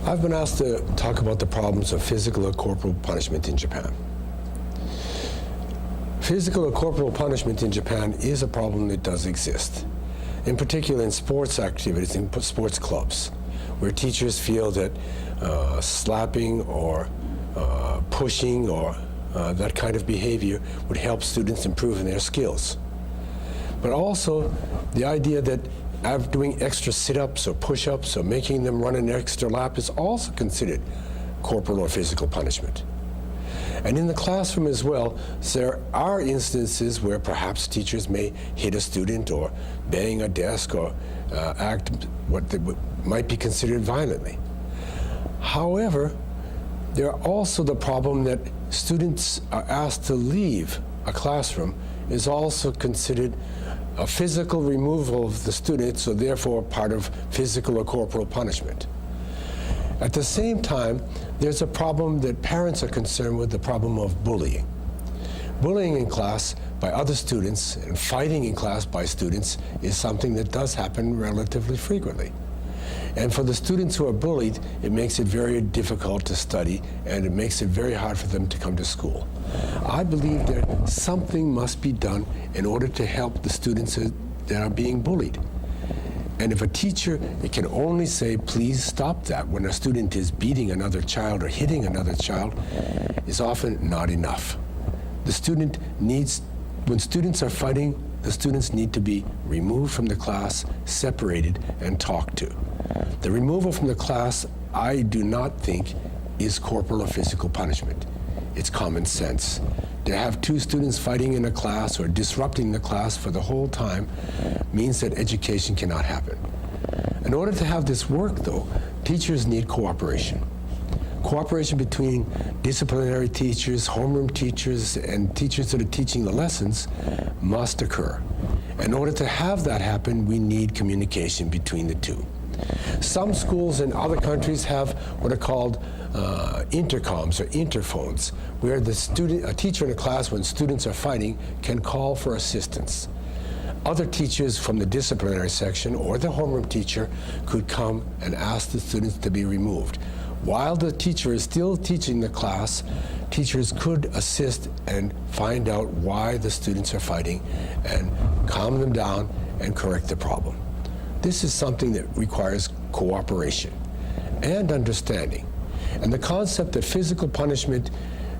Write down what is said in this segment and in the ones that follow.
I've been asked to talk about the problems of physical or corporal punishment in Japan. Physical or corporal punishment in Japan is a problem that does exist, in particular in sports activities, in sports clubs, where teachers feel that slapping or pushing or that kind of behavior would help students improve in their skills. But also the idea that doing extra sit-ups or push-ups or making them run an extra lap is also considered corporal or physical punishment. And in the classroom as well, there are instances where perhaps teachers may hit a student or bang a desk or act what they might be considered violently. However, there are also the problem that students are asked to leave a classroom is also considered a physical removal of the student, so therefore part of physical or corporal punishment. At the same time, there's a problem that parents are concerned with, the problem of bullying. Bullying in class by other students and fighting in class by students is something that does happen relatively frequently. And for the students who are bullied, it makes it very difficult to study, and it makes it very hard for them to come to school. I believe that something must be done in order to help the students that are being bullied. And if a teacher can only say, please stop that, when a student is beating another child or hitting another child, is often not enough. The student needs, when students are fighting, the students need to be removed from the class, separated, and talked to. The removal from the class, I do not think, is corporal or physical punishment. It's common sense. To have two students fighting in a class or disrupting the class for the whole time means that education cannot happen. In order to have this work, though, teachers need cooperation. Cooperation between disciplinary teachers, homeroom teachers, and teachers that are teaching the lessons must occur. In order to have that happen, we need communication between the two. Some schools in other countries have what are called intercoms or interphones, where a teacher in a class, when students are fighting, can call for assistance. Other teachers from the disciplinary section or the homeroom teacher could come and ask the students to be removed. While the teacher is still teaching the class, teachers could assist and find out why the students are fighting and calm them down and correct the problem. This is something that requires cooperation and understanding. And the concept that physical punishment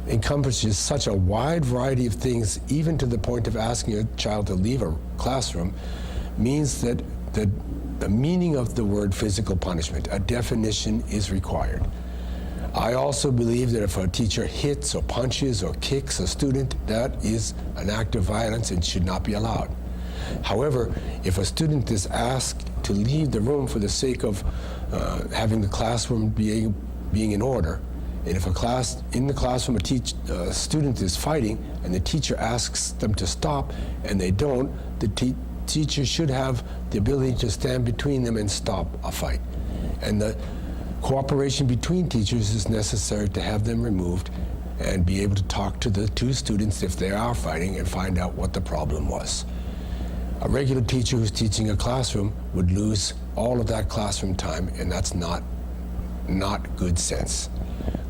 encompasses such a wide variety of things, even to the point of asking a child to leave a classroom, means that the meaning of the word physical punishment, a definition, is required. I also believe that if a teacher hits or punches or kicks a student, that is an act of violence and should not be allowed. However, if a student is asked to leave the room for the sake of having the classroom being in order, and if in the classroom a student is fighting and the teacher asks them to stop and they don't, the teacher should have the ability to stand between them and stop a fight. And the cooperation between teachers is necessary to have them removed and be able to talk to the two students if they are fighting and find out what the problem was. A regular teacher who's teaching a classroom would lose all of that classroom time, and that's not good sense.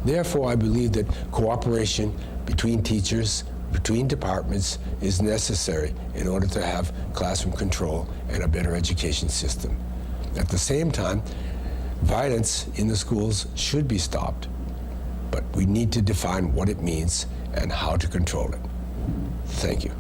Therefore, I believe that cooperation between teachers, between departments, is necessary in order to have classroom control and a better education system. At the same time, violence in the schools should be stopped, but we need to define what it means and how to control it. Thank you.